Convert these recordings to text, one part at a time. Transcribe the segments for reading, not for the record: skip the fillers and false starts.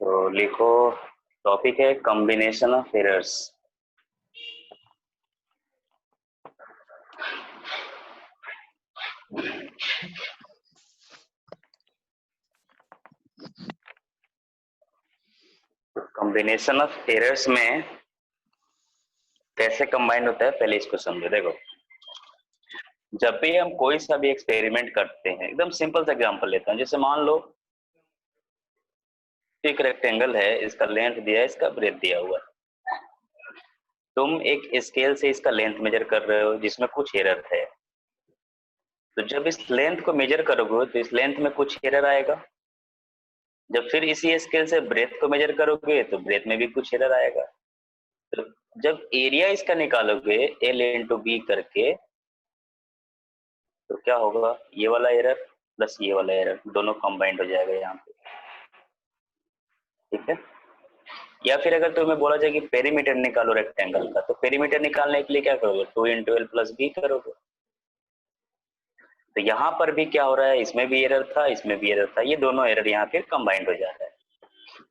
तो लिखो, टॉपिक है combination of errors. Combination of errors में कैसे कंबाइन होता है, पहले इसको समझो। देखो, जब भी हम कोई सा भी एक्सपेरिमेंट करते हैं, एकदम सिंपल सा एग्जांपल लेता हूं। जैसे मान लो एक रेक्टेंगल है, इसका लेंथ दिया है, इसका ब्रेथ दिया हुआ है। तुम एक स्केल से इसका लेंथ मेजर कर रहे हो जिसमें कुछ एरर है। तो जब इस लेंथ को मेजर करोगे तो इस लेंथ में कुछ एरर आएगा। जब फिर इसी स्केल से ब्रेथ को मेजर करोगे तो ब्रेथ में भी कुछ एरर आएगा। तो जब एरिया इसका निकालोगे एल इंटू बी करके, तो क्या होगा, ये वाला एरर प्लस ये वाला एरर दोनों कंबाइंड हो जाएगा यहाँ पे। ठीक है। या फिर अगर तुम्हें बोला जाए कि पेरीमीटर निकालो रेक्टेंगल का, तो पेरीमीटर निकालने के लिए क्या करोगे, 2 इंटू एल प्लस बी करोगे। तो यहाँ पर भी क्या हो रहा है, इसमें भी एरर था, इसमें भी एरर था, ये दोनों एरर यहाँ फिर कंबाइंड हो जाता है।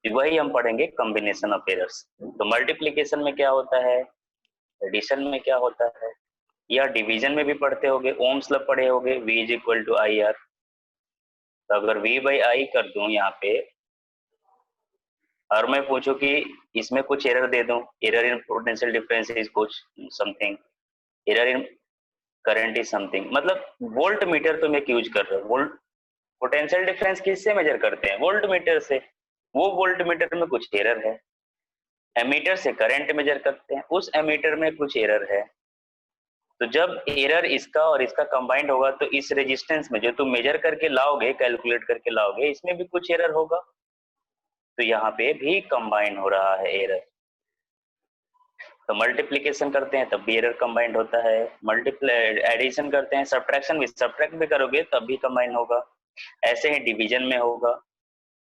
वही हम पढ़ेंगे कॉम्बिनेशन ऑफ एरर्स। तो मल्टीप्लीकेशन में क्या होता है, एडिशन में क्या होता है, या डिवीजन में भी पढ़ते होगे, ओम्स लॉ पढ़े होगे, V is equal to I R. तो अगर V बाई आई कर दूं यहाँ पे, और मैं पूछूं कि इसमें कुछ एरर दे दूं, error in potential difference is कुछ something, error in current is something, मतलब वोल्ट मीटर तुम एक यूज कर रहे हो। वोल्ट पोटेंशियल डिफरेंस किससे मेजर करते हैं, वोल्ट मीटर से। वो वोल्ट मीटर में कुछ एरर है। एमीटर से करंट मेजर करते हैं, उस एमीटर में कुछ एरर है। तो जब एरर इसका और इसका कंबाइंड होगा तो इस रेजिस्टेंस में जो तुम मेजर करके लाओगे, कैलकुलेट करके लाओगे, इसमें भी कुछ एरर होगा। तो यहाँ पे भी कंबाइन हो रहा है एरर। तो मल्टीप्लीकेशन करते हैं तब भी एरर कंबाइंड होता है, मल्टीप्लाई एडिशन करते हैं, सब्ट्रैक्शन भी, सब्ट्रैक्ट भी करोगे तब भी कंबाइन होगा। ऐसे ही डिवीजन में होगा।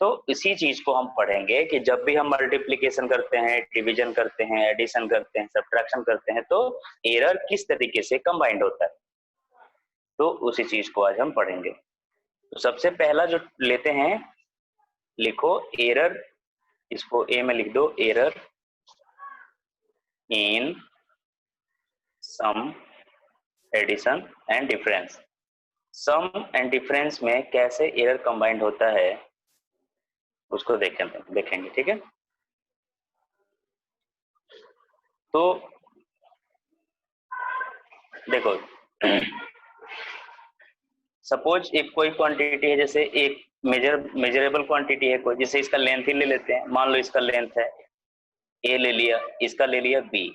तो इसी चीज को हम पढ़ेंगे कि जब भी हम मल्टीप्लीकेशन करते हैं, डिवीजन करते हैं, एडिशन करते हैं, सब्ट्रैक्शन करते हैं, तो एरर किस तरीके से कंबाइंड होता है, तो उसी चीज को आज हम पढ़ेंगे। तो सबसे पहला जो लेते हैं, लिखो एरर, इसको ए में लिख दो, error in sum addition and difference. Sum and difference में कैसे एरर कंबाइंड होता है उसको देखेंगे। ठीक है। तो देखो, सपोज एक कोई क्वांटिटी है, जैसे एक मेजरेबल क्वांटिटी है कोई, जैसे इसका लेंथ ही ले लेते हैं। मान लो इसका लेंथ है ए ले लिया, इसका ले लिया बी।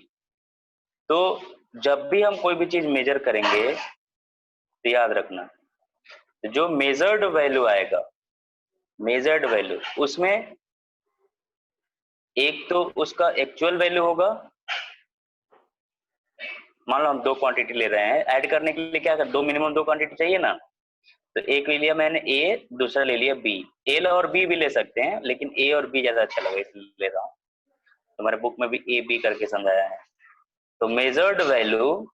तो जब भी हम कोई भी चीज मेजर करेंगे तो याद रखना, जो मेजर्ड वैल्यू आएगा, मेजर्ड वैल्यू उसमें एक तो उसका एक्चुअल वैल्यू होगा। मान लो हम दो क्वांटिटी ले रहे हैं, ऐड करने के लिए क्या कर, दो मिनिमम दो क्वांटिटी चाहिए ना। तो एक ले लिया मैंने ए, दूसरा ले लिया बी। ए और बी भी ले सकते हैं, लेकिन ए और बी ज्यादा अच्छा लगा इसलिए ले रहा हूँ। तुम्हारे बुक में भी ए बी करके समझाया है। तो मेजर्ड वैल्यू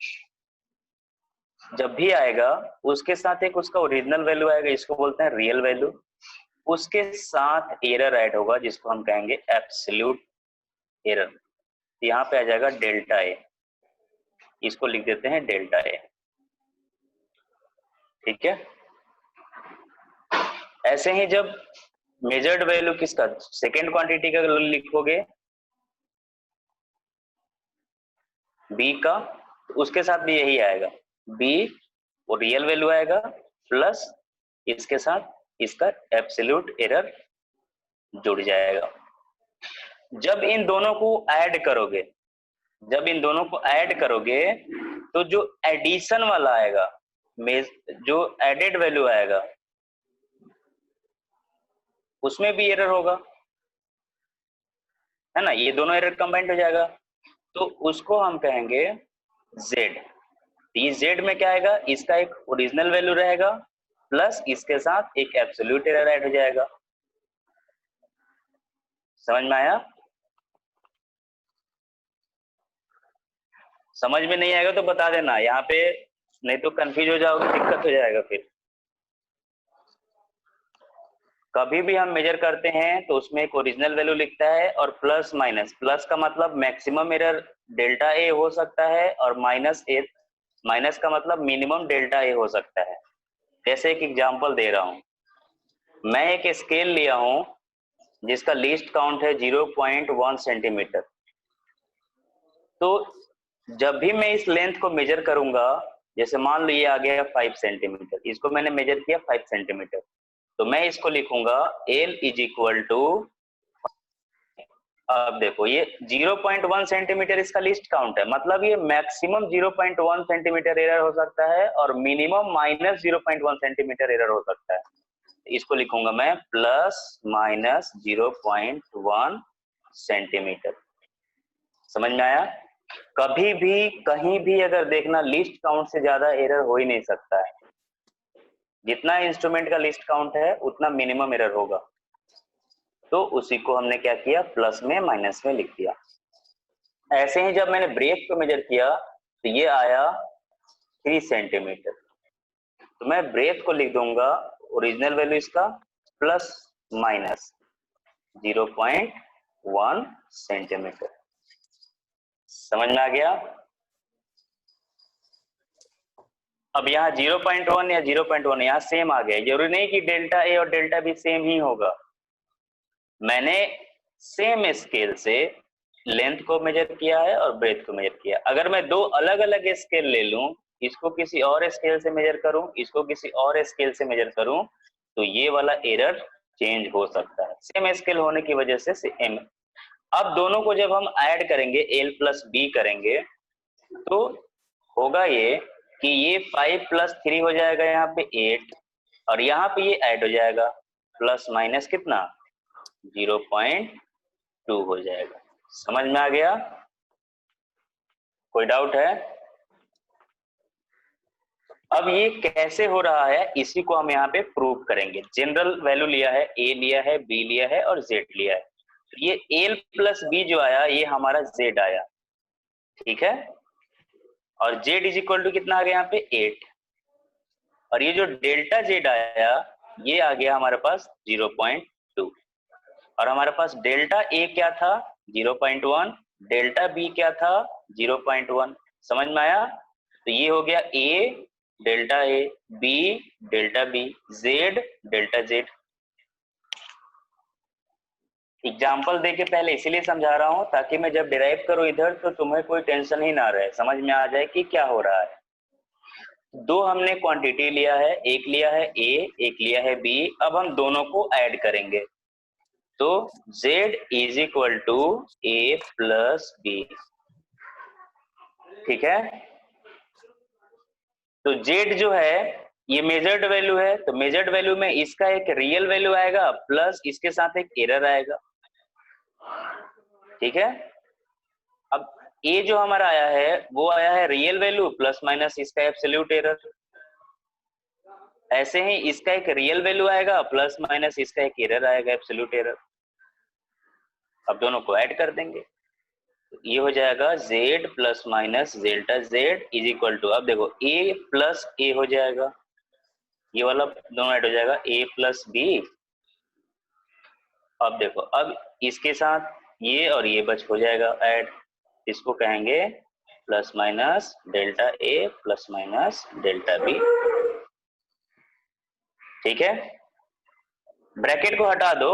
जब भी आएगा उसके साथ एक उसका ओरिजिनल वैल्यू आएगा, इसको बोलते हैं रियल वैल्यू। उसके साथ एरर ऐड होगा जिसको हम कहेंगे एब्सोल्यूट एरर। यहाँ पे आ जाएगा डेल्टा ए, इसको लिख देते हैं डेल्टा ए। ठीक है। ऐसे ही जब मेजर्ड वैल्यू किसका, सेकेंड क्वांटिटी का लिखोगे बी का, तो उसके साथ भी यही आएगा, बी वो रियल वैल्यू आएगा प्लस इसके साथ इसका एब्सोल्यूट एरर जुड़ जाएगा। जब इन दोनों को ऐड करोगे, जब इन दोनों को ऐड करोगे तो जो एडिशन वाला आएगा, जो एडेड वैल्यू आएगा उसमें भी एरर होगा, है ना। ये दोनों एरर कंबाइंड हो जाएगा, तो उसको हम कहेंगे जेड। ये जेड में क्या आएगा, इसका एक ओरिजिनल वैल्यू रहेगा प्लस इसके साथ एक एब्सोल्यूट एरर ऐड हो जाएगा। समझ में आया? समझ में नहीं आएगा तो बता देना यहाँ पे, नहीं तो कंफ्यूज हो जाओगे, दिक्कत हो जाएगा फिर। कभी भी हम मेजर करते हैं तो उसमें एक ओरिजिनल वैल्यू लिखता है और प्लस माइनस, प्लस का मतलब मैक्सिमम एरर डेल्टा ए हो सकता है और माइनस का मतलब मिनिमम डेल्टा ए हो सकता है। जैसे एक एग्जांपल दे रहा हूं, मैं एक स्केल लिया हूं जिसका लीस्ट काउंट है 0.1 सेंटीमीटर। तो जब भी मैं इस लेंथ को मेजर करूंगा, जैसे मान लो ये आ गया 5 सेंटीमीटर, इसको मैंने मेजर किया 5 सेंटीमीटर, तो मैं इसको लिखूंगा L इज इक्वल टू, अब देखो ये 0.1 सेंटीमीटर इसका लिस्ट काउंट है, मतलब ये मैक्सिमम 0.1 सेंटीमीटर एरर हो सकता है और मिनिमम माइनस 0.1 सेंटीमीटर एरर हो सकता है। इसको लिखूंगा मैं प्लस माइनस 0.1 सेंटीमीटर। समझ में आया? कभी भी कहीं भी अगर देखना लिस्ट काउंट से ज्यादा एरर हो ही नहीं सकता है। जितना इंस्ट्रूमेंट का लिस्ट काउंट है उतना मिनिमम एरर होगा। तो उसी को हमने क्या किया, प्लस में माइनस में लिख दिया। ऐसे ही जब मैंने ब्रेक को मेजर किया तो ये आया 3 सेंटीमीटर, तो मैं ब्रेक को लिख दूंगा ओरिजिनल वैल्यू इसका प्लस माइनस 0.1 सेंटीमीटर। समझ में आ गया? अब यहाँ 0.1 या 0.1 यहाँ सेम आ गया, जरूरी नहीं कि डेल्टा ए और डेल्टा बी सेम ही होगा। मैंने सेम स्केल से लेंथ को मेजर किया है और ब्रेथ को मेजर किया। अगर मैं दो अलग अलग स्केल ले लूं, इसको किसी और स्केल से मेजर करूं, इसको किसी और स्केल से मेजर करूं, तो ये वाला एरर चेंज हो सकता है, सेम स्केल होने की वजह से सेम। अब दोनों को जब हम ऐड करेंगे, L प्लस बी करेंगे, तो होगा ये कि ये 5 प्लस 3 हो जाएगा यहाँ पे 8, और यहाँ पे ये ऐड हो जाएगा, प्लस माइनस कितना 0.2 हो जाएगा। समझ में आ गया? कोई डाउट है? अब ये कैसे हो रहा है इसी को हम यहाँ पे प्रूव करेंगे। जनरल वैल्यू लिया है, A लिया है, B लिया है और Z लिया है। तो ये L प्लस बी जो आया ये हमारा Z आया, ठीक है, और Z इज इक्वल टू कितना आ गया यहाँ पे 8, और ये जो डेल्टा Z आया ये आ गया हमारे पास 0.2, और हमारे पास डेल्टा A क्या था 0.1, डेल्टा B क्या था 0.1। समझ में आया? तो ये हो गया A delta A, B delta B, Z delta Z। Example देके पहले इसीलिए समझा रहा हूं ताकि मैं जब डिराइव करूं इधर तो तुम्हें कोई टेंशन ही ना रहे, समझ में आ जाए कि क्या हो रहा है। दो हमने क्वांटिटी लिया है, एक लिया है A, एक लिया है B, अब हम दोनों को ऐड करेंगे, तो Z is equal to A plus B, ठीक है। तो Z जो है ये मेजर्ड वैल्यू है, तो मेजर्ड वैल्यू में इसका एक रियल वैल्यू आएगा प्लस इसके साथ एक एरर आएगा, ठीक है। अब A जो हमारा आया है वो आया है रियल वैल्यू प्लस माइनस इसका एब्सोल्यूट एरर। ऐसे ही इसका एक रियल वैल्यू आएगा प्लस माइनस इसका एक एरर आएगा एब्सोल्यूट एरर। अब दोनों को ऐड कर देंगे, ये हो जाएगा Z plus minus delta Z is equal to, अब देखो A प्लस A हो जाएगा, ये वाला दोनों ऐड हो जाएगा A प्लस B। अब देखो अब इसके साथ ये और ये बच हो जाएगा ऐड, इसको कहेंगे plus minus delta A plus minus delta B, ठीक है। ब्रैकेट को हटा दो,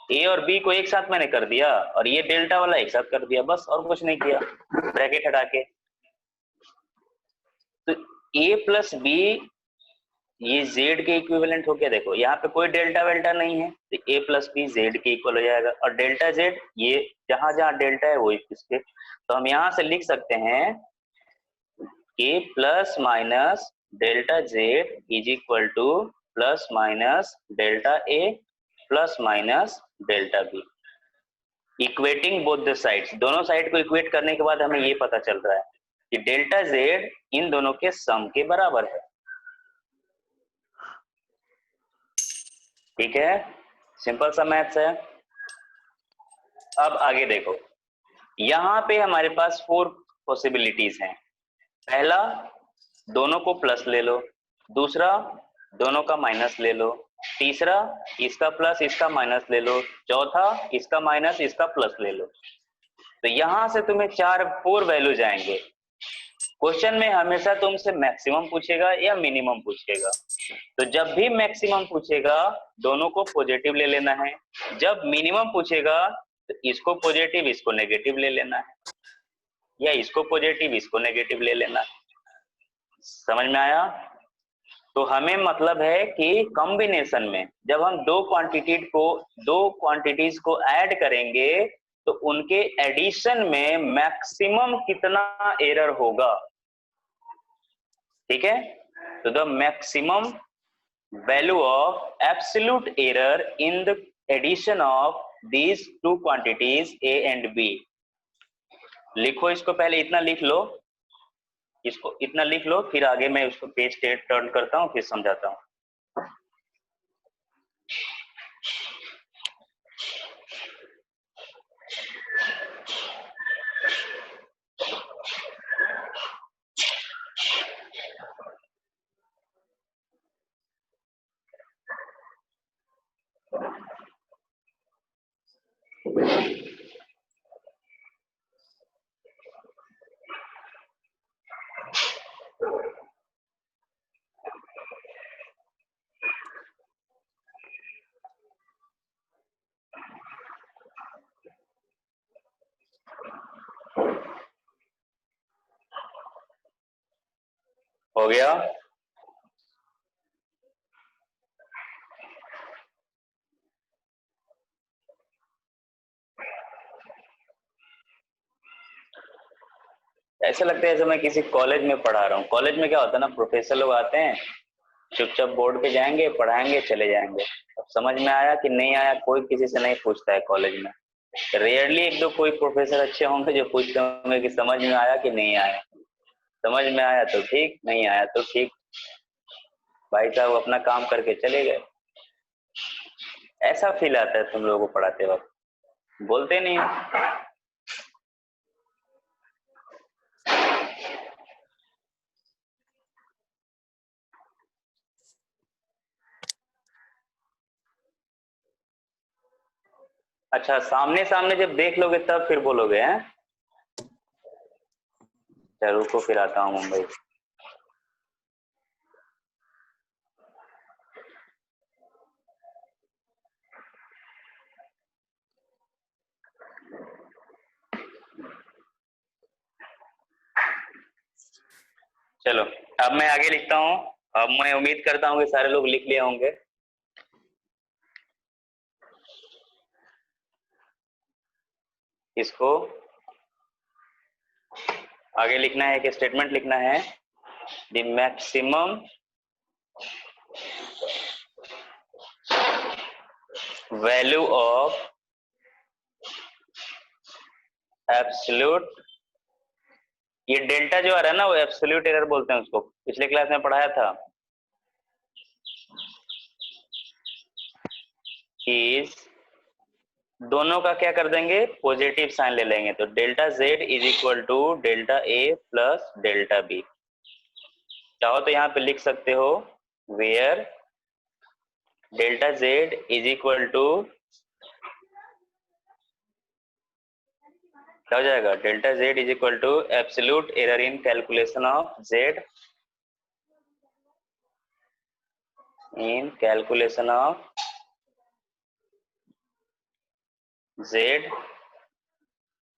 A और B को एक साथ मैंने कर दिया और ये डेल्टा वाला एक साथ कर दिया, बस और कुछ नहीं किया ब्रैकेट हटा के। तो A प्लस B ये Z के इक्विवेलेंट हो गया, देखो यहाँ पे कोई डेल्टा वेल्टा नहीं है तो A प्लस बी Z के इक्वल हो जाएगा, और डेल्टा Z ये जहां जहां डेल्टा है वही इसके, तो हम यहां से लिख सकते हैं A plus minus delta Z is equal to plus minus delta A plus minus delta B। Equating both the sides, दोनों साइड को इक्वेट करने के बाद हमें ये पता चल रहा है कि डेल्टा Z इन दोनों के सम के बराबर है, ठीक है। सिंपल सा मैथ्स है। अब आगे देखो, यहां पे हमारे पास 4 पॉसिबिलिटीज हैं। पहला, दोनों को प्लस ले लो, दूसरा दोनों का माइनस ले लो, तीसरा इसका प्लस इसका माइनस ले लो, चौथा इसका माइनस इसका प्लस ले लो। तो यहां से तुम्हें 4 वैल्यू जाएंगे। क्वेश्चन में हमेशा तुमसे मैक्सिमम पूछेगा या मिनिमम पूछेगा। तो जब भी मैक्सिमम पूछेगा दोनों को पॉजिटिव ले लेना है, जब मिनिमम पूछेगा तो इसको पॉजिटिव इसको नेगेटिव ले लेना है, या इसको पॉजिटिव इसको नेगेटिव ले लेना है। समझ में आया? तो हमें मतलब है कि कॉम्बिनेशन में जब हम दो क्वांटिटीज को ऐड करेंगे तो उनके एडिशन में मैक्सिमम कितना एरर होगा। ठीक है, तो the maximum value of absolute error in the addition of these two quantities A and B. लिखो इसको, पहले इतना लिख लो, इसको इतना लिख लो, फिर आगे मैं उसको पेज टर्न करता हूं, फिर समझाता हूं। हो गया? ऐसा लगता है जैसे मैं किसी कॉलेज में पढ़ा रहा हूँ। कॉलेज में क्या होता है ना, प्रोफेसर लोग आते हैं, चुपचाप बोर्ड पे जाएंगे, पढ़ाएंगे, चले जाएंगे। अब समझ में आया कि नहीं आया कोई किसी से नहीं पूछता है कॉलेज में। रेयरली एक दो कोई प्रोफेसर अच्छे होंगे जो पूछते होंगे कि समझ में आया कि नहीं आया। समझ में आया तो ठीक, नहीं आया तो ठीक, भाई साहब अपना काम करके चले गए। ऐसा फील आता है तुम लोगों को पढ़ाते वक्त, बोलते नहीं हो। अच्छा, सामने सामने जब देख लोगे तब फिर बोलोगे हैं। चलो रुको, फिर आता हूँ मुंबई। चलो अब मैं आगे लिखता हूँ। अब मैं उम्मीद करता हूँ कि सारे लोग लिख लिए होंगे। इसको आगे लिखना है, एक स्टेटमेंट लिखना है, the maximum value of absolute. ये डेल्टा जो आ रहा है ना वो एब्सोल्यूट एरर बोलते हैं उसको, पिछले क्लास में पढ़ाया था। इज दोनों का क्या कर देंगे, पॉजिटिव साइन ले लेंगे। तो delta Z is equal to delta A plus delta B. चाहो तो यहाँ पे लिख सकते हो where delta Z is equal to, क्या हो जाएगा, delta Z is equal to absolute error in calculation of Z, in calculation of Z.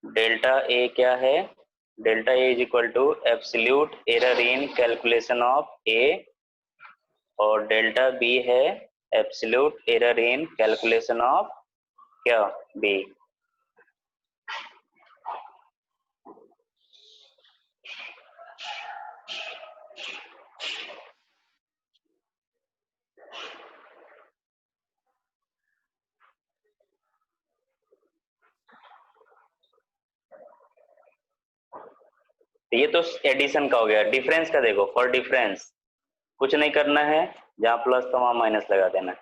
Delta A क्या है, delta A is equal to absolute error in calculation of A, और delta B है absolute error in calculation of क्या, B. ये तो addition का हो गया। डिफरेंस का देखो, फॉर डिफरेंस कुछ नहीं करना है, जहां प्लस तो वहां माइनस लगा देना है।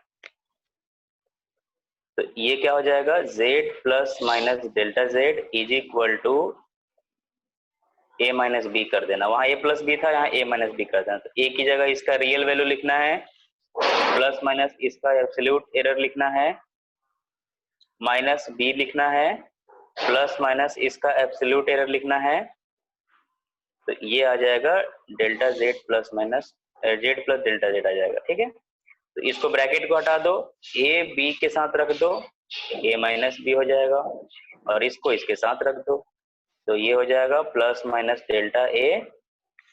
तो ये क्या हो जाएगा, z plus minus delta z is equal to a minus B कर देना। वहां a प्लस बी था, यहाँ a माइनस बी कर देना। तो a की जगह इसका रियल वैल्यू लिखना है प्लस माइनस इसका एब्सोल्यूट एरर लिखना है, माइनस बी लिखना है, प्लस माइनस इसका एब्सोल्यूट एरर लिखना है, तो ये आ जाएगा delta Z plus minus Z plus delta Z आ जाएगा। ठीक है, तो इसको ब्रैकेट को हटा दो, ए बी के साथ रख दो, ए माइनस बी हो जाएगा, और इसको इसके साथ रख दो, तो ये हो जाएगा प्लस माइनस डेल्टा ए,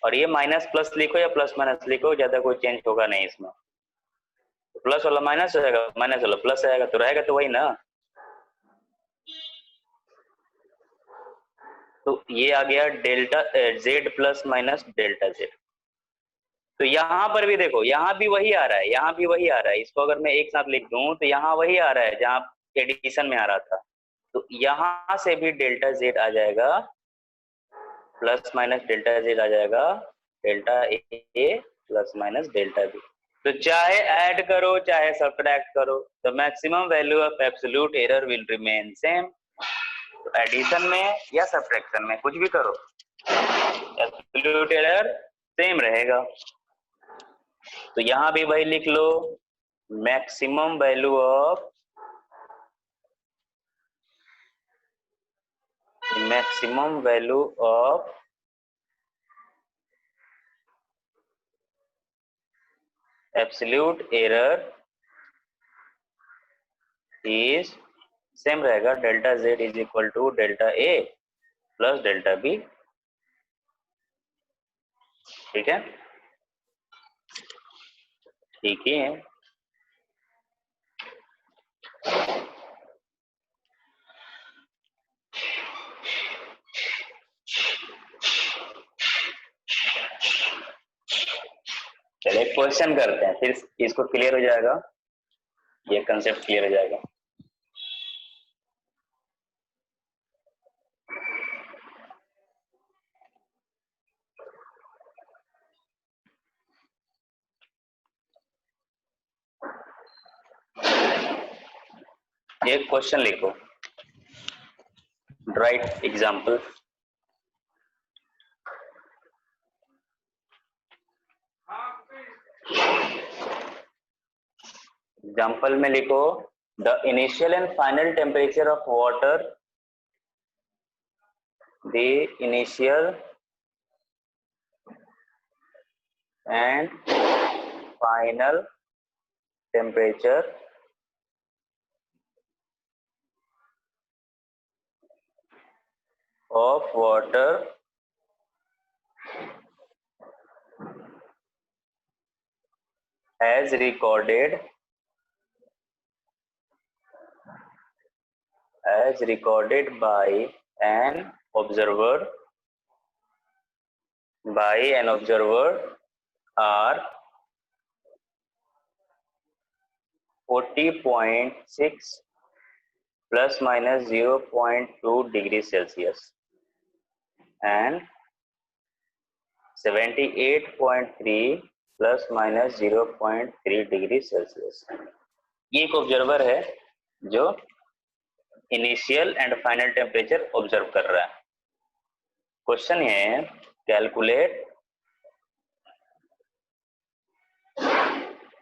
और ये माइनस प्लस लिखो या प्लस माइनस लिखो, ज्यादा कोई चेंज होगा नहीं इसमें। तो प्लस वाला माइनस हो जाएगा, माइनस वाला प्लस आएगा, तो रहेगा तो वही ना। तो ये आ गया delta Z plus minus delta Z. तो यहाँ पर भी देखो, यहाँ भी वही आ रहा है, यहाँ भी वही आ रहा है। इसको अगर मैं एक साथ लिख दूं तो यहाँ वही आ रहा है जहाँ एडिशन में आ रहा था। तो यहाँ से भी डेल्टा जेड आ जाएगा, प्लस माइनस डेल्टा जेड आ जाएगा, delta A plus minus delta B. तो चाहे ऐड करो चाहे सब्ट्रैक्ट करो, the maximum value of absolute error will remain same. तो एडिशन में या सब्ट्रैक्शन में कुछ भी करो, एब्सोल्यूट एरर सेम रहेगा। तो यहां भी वही लिख लो, maximum value of absolute error is same रहेगा, delta Z is equal to delta A plus delta B. ठीक है, ठीक ही है। चलिए क्वेश्चन करते हैं, फिर इसको क्लियर हो जाएगा, ये कंसेप्ट क्लियर हो जाएगा। एक क्वेश्चन लिखो, राइट एग्जाम्पल। एग्जाम्पल में लिखो, the initial and final temperature of water, the initial and final temperature of water as recorded by an observer are 40.6 plus minus 0.2 degrees Celsius and 78.3 plus minus 0.3 degree Celsius. ये एक observer है जो initial and final temperature observe कर रहा है। Question है, calculate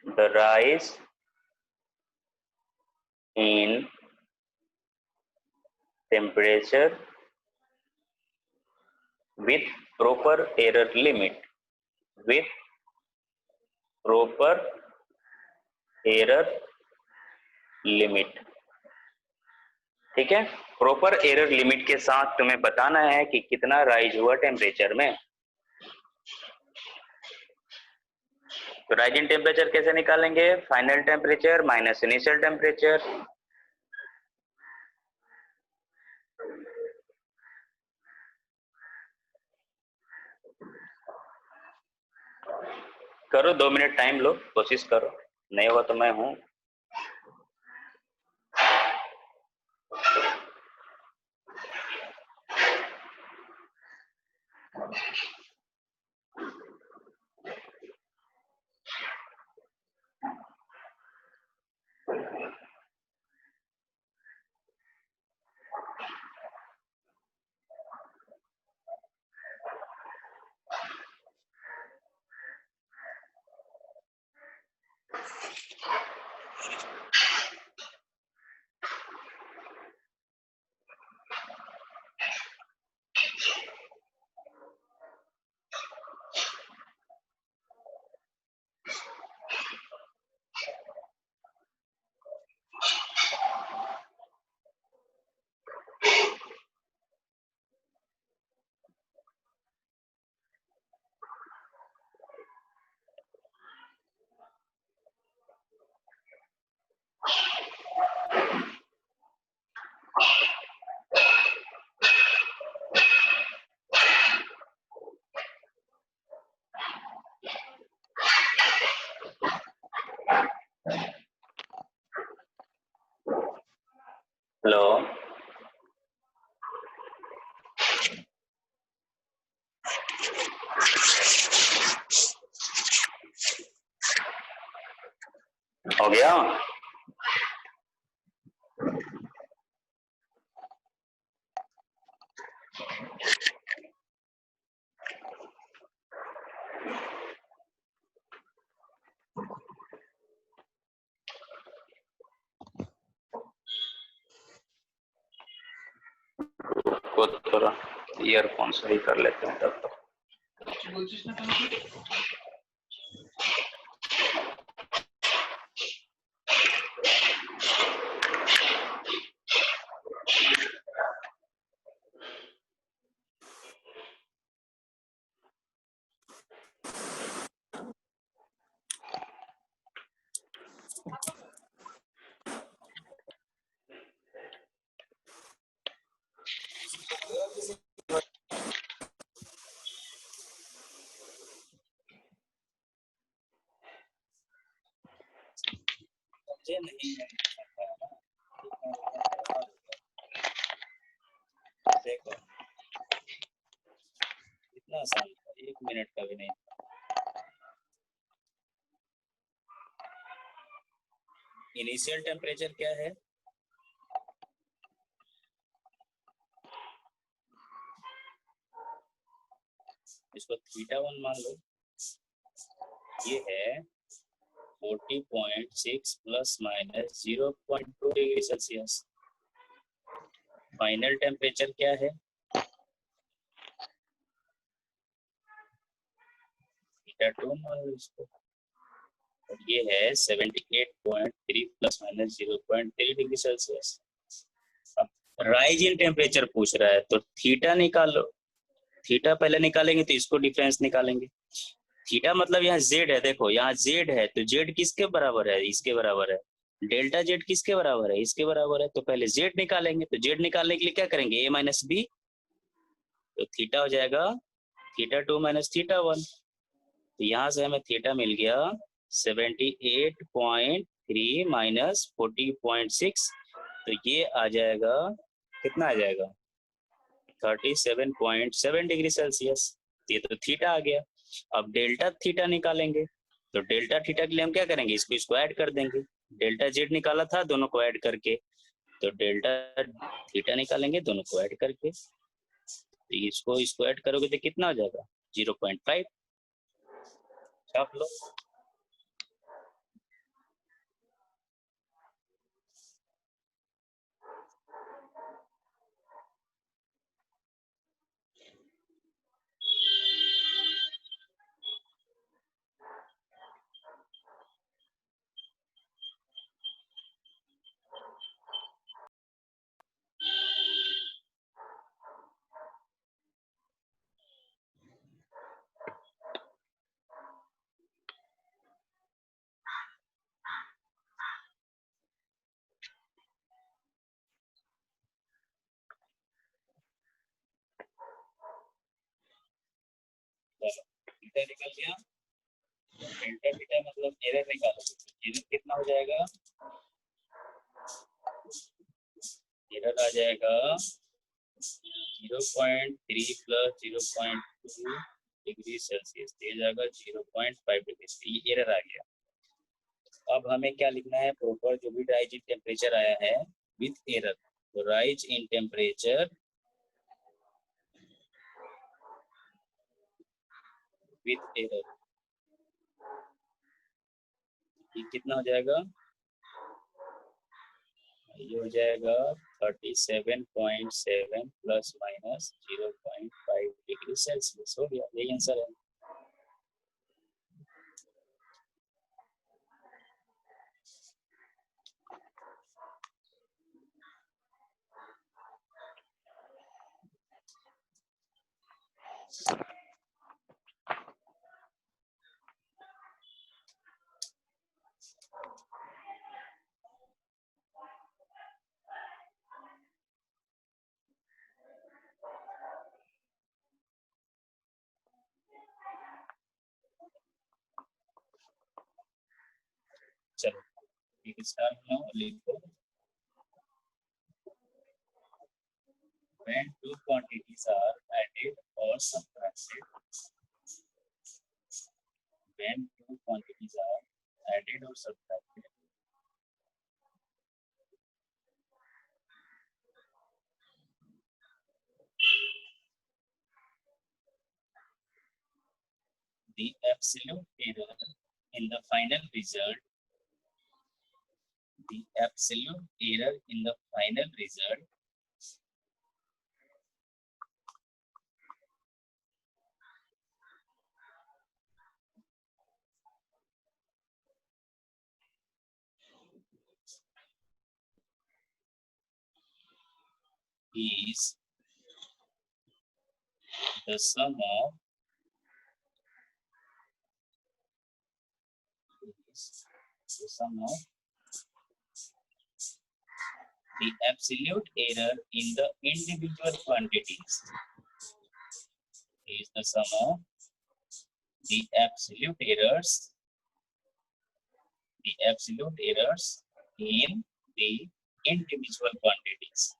the rise in temperature with proper error limit, with proper error limit। ठीक है, प्रॉपर एरर लिमिट के साथ तुम्हें बताना है कि कितना राइज हुआ टेम्परेचर में। तो राइज इन टेम्परेचर कैसे निकालेंगे, final temperature minus initial temperature. करो, 2 मिनट टाइम लो, कोशिश करो, नहीं हुआ तो मैं हूं। हेलो। हो गया। को थोड़ा ईयरफोन सही कर लेते हैं तब तक। नहीं देखो इतना आसान था, 1 मिनट का भी नहीं। इनिशियल टेम्परेचर क्या है? इसको θ1 मान लो। ये है 40.6 plus minus 0.2 degree Celsius. Final temperature क्या है? θ2 मान लो इसको। और ये है 78.3 प्लस माइनस 0.3 डिग्री सेल्सियस। अब राइज इन टेम्परेचर पूछ रहा है तो थीटा निकालो। थीटा पहले निकालेंगे तो इसको डिफरेंस निकालेंगे। थीटा मतलब यहाँ जेड है, देखो यहाँ जेड है तो जेड किसके बराबर है? इसके बराबर है। डेल्टा जेड किसके बराबर है? इसके बराबर है। तो पहले जेड निकालेंगे, तो जेड निकालने के लिए क्या करेंगे? ए माइनस बी। तो थीटा हो जाएगा θ2 माइनस θ1। तो यहाँ से हमें थीटा मिल गया 78.3 माइनस 40.6। तो ये आ जाएगा, कितना आ जाएगा? 37.7 डिग्री सेल्सियस। ये तो थीटा आ गया। अब डेल्टा थीटा निकालेंगे, तो डेल्टा थीटा के लिए हम क्या करेंगे? इसको ऐड कर देंगे। डेल्टा जेड निकाला था दोनों को ऐड करके, तो डेल्टा थीटा निकालेंगे दोनों को ऐड करके। तो इसको ऐड करोगे तो कितना हो जाएगा? 0.5। छाप लो। थीटा निकल गया। डेल्टा थीटा मतलब एरर निकालो। एरर कितना हो जाएगा? एरर आ जाएगा 0.3 प्लस 0.2 डिग्री सेल्सियस, ये जाएगा 0.5 डिग्री। ये एरर आ गया। अब हमें क्या लिखना है? प्रॉपर जो भी राइज इन टेम्परेचर आया है विथ एरर। तो rise in temperature with error, ये कितना हो जाएगा? ये हो जाएगा 37.7 प्लस माइनस 0.5 डिग्री सेल्सियस। हो गया, यही आंसर है। चलो स्टार बनाओ, लिखो when two quantities are added or subtracted. When two quantities are added or subtracted, the absolute error in the final result, the absolute error in the final result is the sum of the absolute error in the individual quantities, is the sum of the absolute errors in the individual quantities.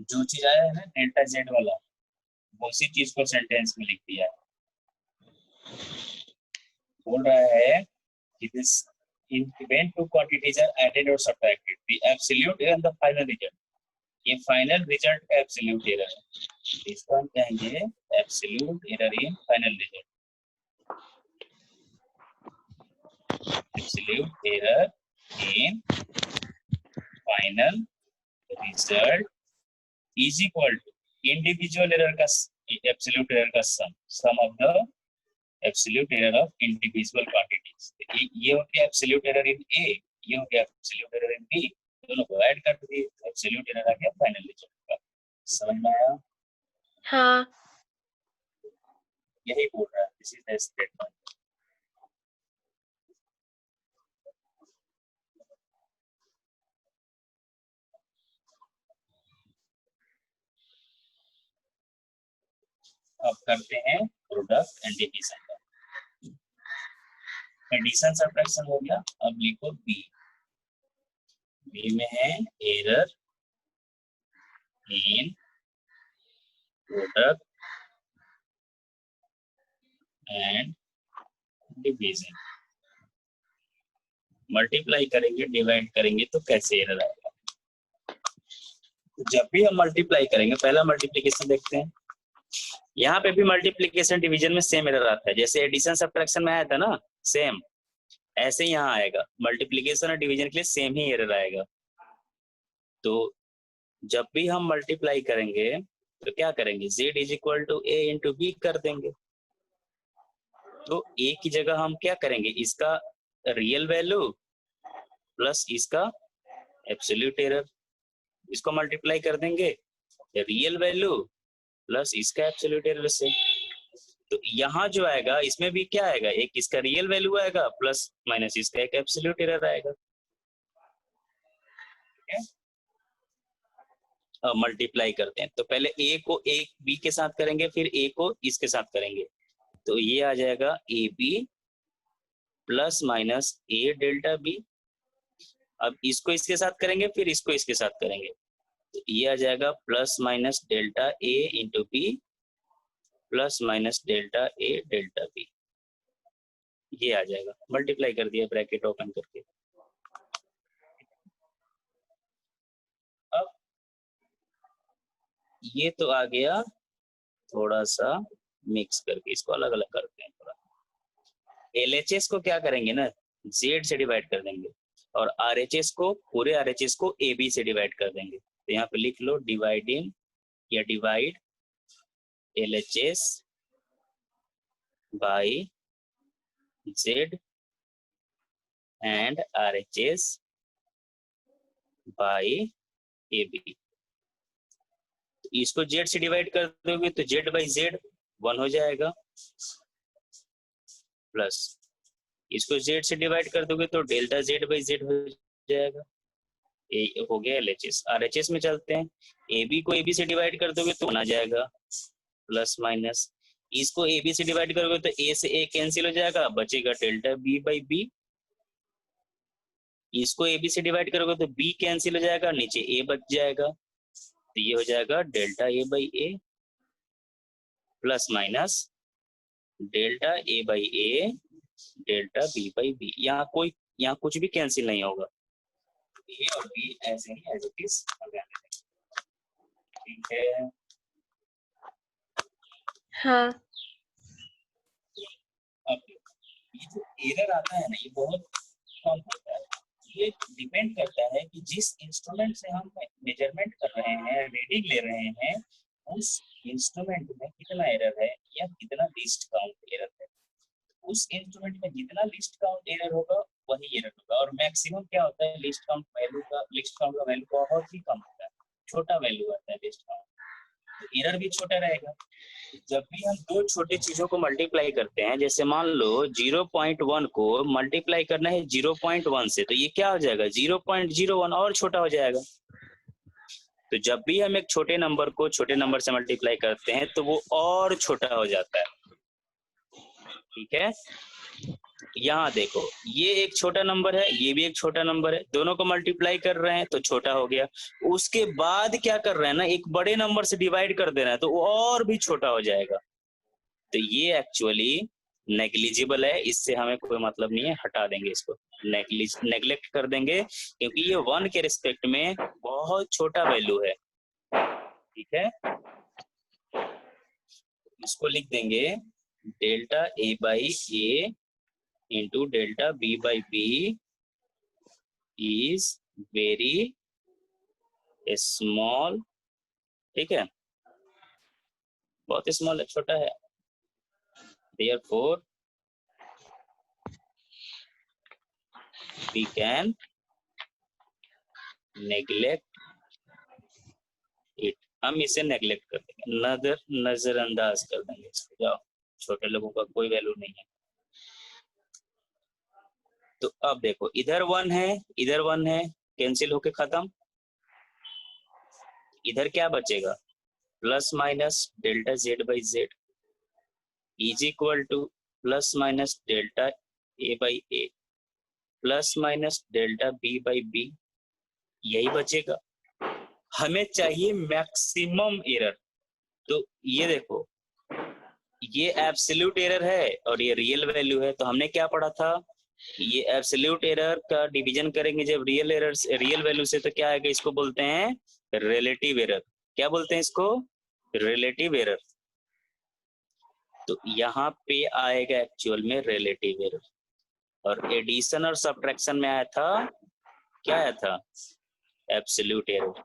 जो चीज आया है ना delta Z वाला, उसी चीज को sentence में लिख दिया है। बोल रहा है कि this when two quantities are added or subtracted, the absolute error and the final result, ये फाइनल रिजल्ट का एब्सोल्यूट एरर है, इसको हम कहेंगे absolute error in final result. Absolute error in final result is equal to individual error का absolute error का sum of the absolute error of individual quantities। ये हो गया absolute error in A, ये हो गया absolute error in B, दोनों को ऐड कर दिए, absolute error आ गया फाइनल रिजल्ट का। समझ में आया? हाँ। यही बोल रहा है, दिस इज द स्टेटमेंट। अब करते हैं प्रोडक्ट एंड डिवीजन का। एडिशन सब्ट्रैक्शन हो गया, अब लिखो बी। बी में है error in product and division. Multiply करेंगे, डिवाइड करेंगे तो कैसे एरर आएगा? जब भी हम मल्टीप्लाई करेंगे, पहला मल्टीप्लिकेशन देखते हैं। यहाँ पे भी मल्टीप्लिकेशन डिवीजन में सेम एरर आता है, जैसे एडिशन सब्ट्रैक्शन में आया था ना, सेम ऐसे ही यहाँ आएगा। मल्टीप्लिकेशन और डिवीजन के लिए सेम ही एरर आएगा। तो जब भी हम मल्टीप्लाई करेंगे तो क्या करेंगे, z is equal to a into B कर देंगे। तो a की जगह हम क्या करेंगे, इसका रियल वैल्यू प्लस इसका एब्सोल्यूट एरर, इसको मल्टीप्लाई कर देंगे रियल वैल्यू प्लस इसका एब्सोल्यूट एरर से। तो यहाँ जो आएगा इसमें भी क्या आएगा, एक इसका रियल वैल्यू आएगा प्लस माइनस इसका एक एब्सोल्यूट एरर आएगा। ठीक है, अब मल्टीप्लाई करते हैं तो पहले a को a b के साथ करेंगे, फिर a को इसके साथ करेंगे, तो ये आ जाएगा A B plus minus A delta B. अब इसको इसके साथ करेंगे, फिर इसको इसके साथ करेंगे, तो ये आ जाएगा plus minus delta A into B plus minus delta A delta B. ये आ जाएगा, मल्टीप्लाई कर दिया ब्रैकेट ओपन करके। अब ये तो आ गया थोड़ा सा मिक्स करके, इसको अलग अलग करते हैं थोड़ा। LHS को क्या करेंगे ना, Z से डिवाइड कर देंगे, और RHS को, पूरे RHS को AB से डिवाइड कर देंगे। तो यहाँ पे लिख लो डिवाइड इन या divide LHS by Z and RHS by AB। इसको Z से डिवाइड कर दोगे तो Z बाई Z 1 हो जाएगा, प्लस इसको Z से डिवाइड कर दोगे तो डेल्टा Z बाई Z हो जाएगा। ये हो गया LHS। RHS में चलते हैं, AB को AB से डिवाइड कर दोगे तो 1 आ जाएगा, प्लस माइनस इसको ए बी से डिवाइड करोगे तो ए से ए कैंसिल हो जाएगा, बचेगा डेल्टा बी बाई बी। इसको ए बी से डिवाइड करोगे तो बी कैंसिल हो जाएगा, नीचे ए बच जाएगा, तो ये हो जाएगा delta A by A plus minus delta A by A delta B by B. यहाँ कुछ भी कैंसिल नहीं होगा, ए और बी ऐसे ही एज इट इज, ठीक है। हाँ अब ये जो एरर आता है ना, ये बहुत कम होता है। ये डिपेंड करता है कि जिस इंस्ट्रूमेंट से हम मेजरमेंट कर रहे हैं, रीडिंग ले रहे हैं, उस इंस्ट्रूमेंट में कितना एरर है या कितना लीस्ट काउंट एरर है। उस इंस्ट्रूमेंट में जितना लीस्ट काउंट एरर होगा वही एरर होगा। और मैक्सिमम क्या होता है, लीस्ट काउंट का वैल्यू बहुत ही कम होता है, छोटा वैल्यू आता है लीस्ट काउंट, तो एरर भी छोटा रहेगा। जब भी हम दो छोटे चीजों को मल्टीप्लाई करते हैं, जैसे मान लो 0.1 को मल्टीप्लाई करना है 0.1 से, तो ये क्या हो जाएगा 0.01 और छोटा हो जाएगा। तो जब भी हम एक छोटे नंबर को छोटे नंबर से मल्टीप्लाई करते हैं तो वो और छोटा हो जाता है, ठीक है। यहाँ देखो, ये एक छोटा नंबर है, ये भी एक छोटा नंबर है, दोनों को मल्टीप्लाई कर रहे हैं तो छोटा हो गया। उसके बाद क्या कर रहे हैं ना, एक बड़े नंबर से डिवाइड कर दे रहे हैं तो वो और भी छोटा हो जाएगा। तो ये एक्चुअली नेग्लिजिबल है, इससे हमें कोई मतलब नहीं है, हटा देंगे इसको, नेग्लेक्ट कर देंगे, क्योंकि ये 1 के रिस्पेक्ट में बहुत छोटा वैल्यू है, ठीक है। इसको लिख देंगे delta A by A into delta B by B is very small, ठीक है, बहुत स्मॉल है, छोटा है। Therefore, we can neglect it. हम इसे नेग्लेक्ट कर देंगे, नजरअंदाज कर देंगे इसको, जाओ, छोटे लोगों का कोई वैल्यू नहीं है। तो अब देखो, इधर 1 है, इधर 1 है, कैंसिल होके खत्म। इधर क्या बचेगा, plus minus delta Z by Z is equal to plus minus delta A by A plus minus delta B by B, यही बचेगा। हमें चाहिए मैक्सिमम एरर। तो ये देखो, ये एब्सोल्यूट एरर है और ये रियल वैल्यू है। तो हमने क्या पढ़ा था, ये एब्सोल्यूट एरर का डिवीजन करेंगे जब रियल वैल्यू से, तो क्या आएगा, इसको बोलते हैं रिलेटिव एरर। क्या बोलते हैं इसको, रिलेटिव एरर। तो यहाँ पे आएगा एक्चुअल में रिलेटिव एरर। और एडिशन और सब्ट्रैक्शन में आया था, क्या आया था, एब्सोल्यूट एरर।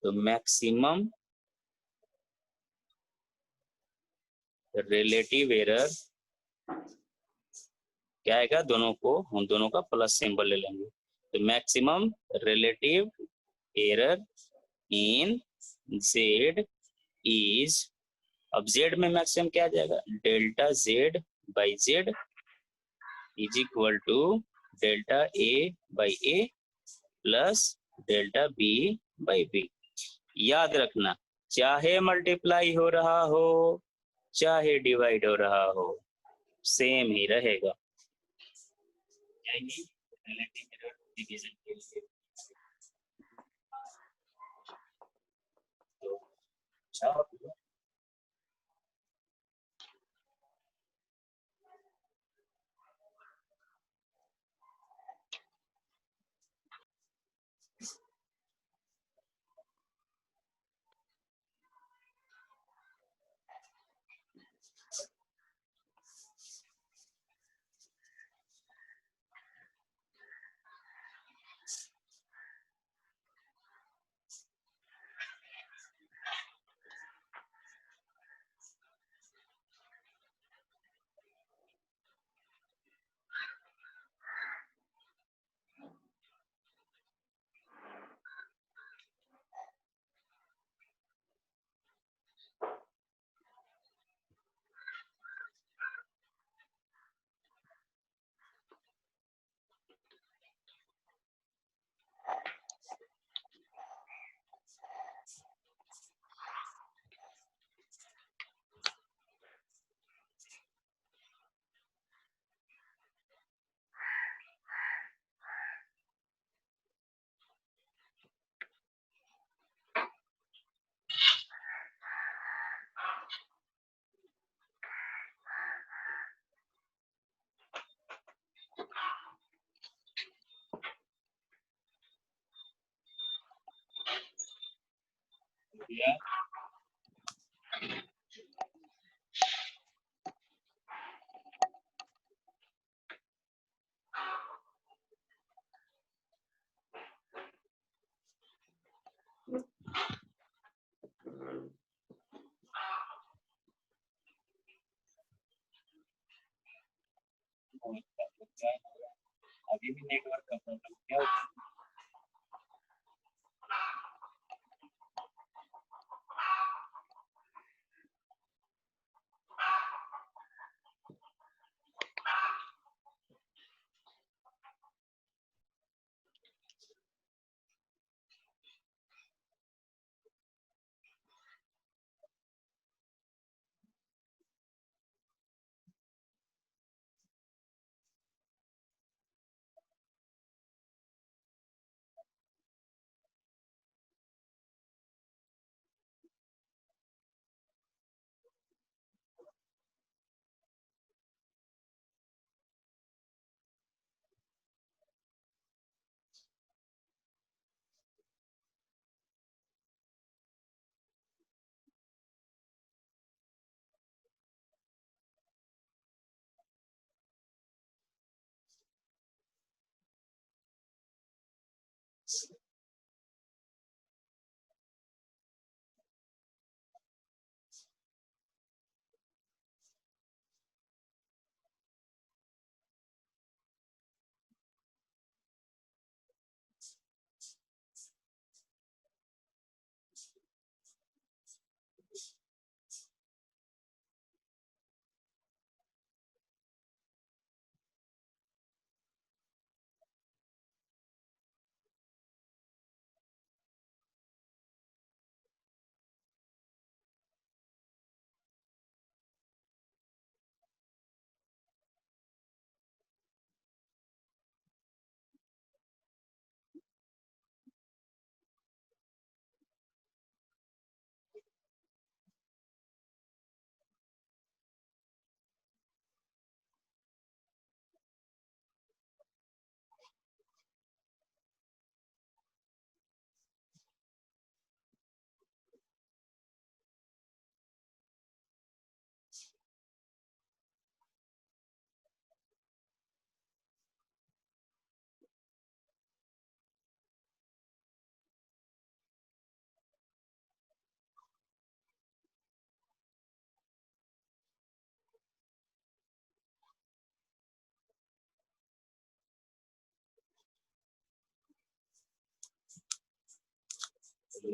तो मैक्सिमम रिलेटिव एरर क्या आएगा, हम दोनों का प्लस सिंबल ले लेंगे। तो maximum relative error in Z is, अब जेड में मैक्सिमम क्या आ जाएगा, delta Z by Z is equal to delta A by A plus delta B by B. याद रखना, चाहे मल्टीप्लाई हो रहा हो चाहे डिवाइड हो रहा हो, सेम ही रहेगा। यही रिलेटिव एरर डिवीजन के लिए। तो अच्छा, या अभी भी नेटवर्क का प्रॉब्लम क्या होता है?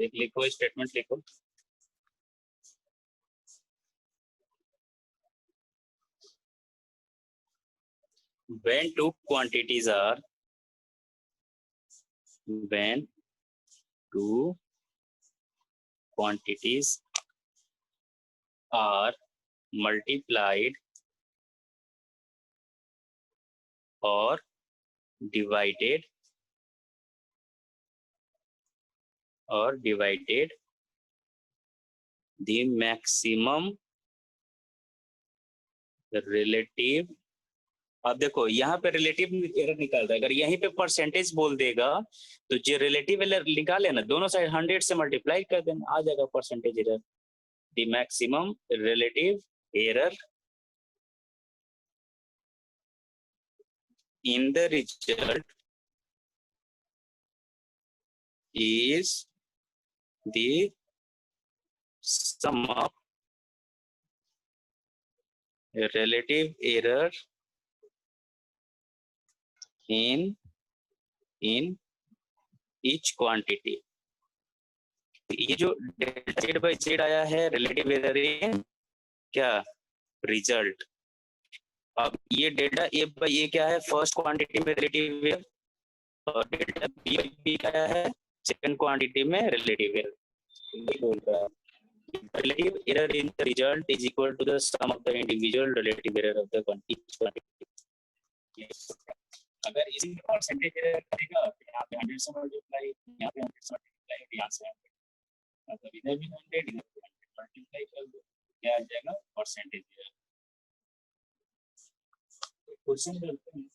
एक लिखो, स्टेटमेंट लिखो। When two quantities are multiplied or divided the maximum relative। अब देखो यहाँ पे रिलेटिव एरर निकाल रहा है, अगर यहीं पे परसेंटेज बोल देगा तो जो रिलेटिव एरर निकाले ना, दोनों साइड 100 से मल्टीप्लाई कर देना, आ जाएगा percentage error. The maximum relative error in the result is the sum of relative error in each quantity। ये जो डेल्टा जेड बाई जेड आया है रिलेटिव एरर इन क्या रिजल्ट। अब ये डेल्टा ए बाई ए क्या है, फर्स्ट क्वांटिटी में रिलेटिव एरर, और डेल्टा बी बाई बी क्या है, सेकंड क्वांटिटी में रिलेटिव एरर। ये बोल रहा है relative error in the result is equal to the sum of the individual relative error of the each quantity। अगर इसी में परसेंटेज एरर करेगा तो यहाँ पे 100 से मल्टीप्लाई, यहाँ पे 100 से मल्टीप्लाई, यहाँ से मतलब इधर भी 100 इधर भी 100 मल्टीप्लाई कर दो, क्या आ जाएगा परसेंटेज एरर। क्वेश्चन करते हैं।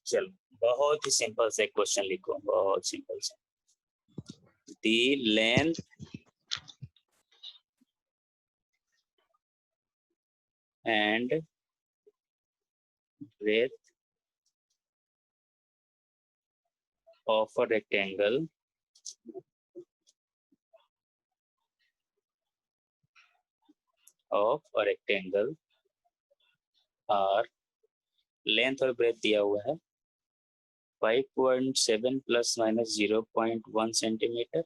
चलो बहुत ही सिंपल से क्वेश्चन लिखो, बहुत सिंपल से। The length and breadth of a rectangle are, length और ब्रेथ दिया हुआ है 5.7 plus minus 0.1 centimetre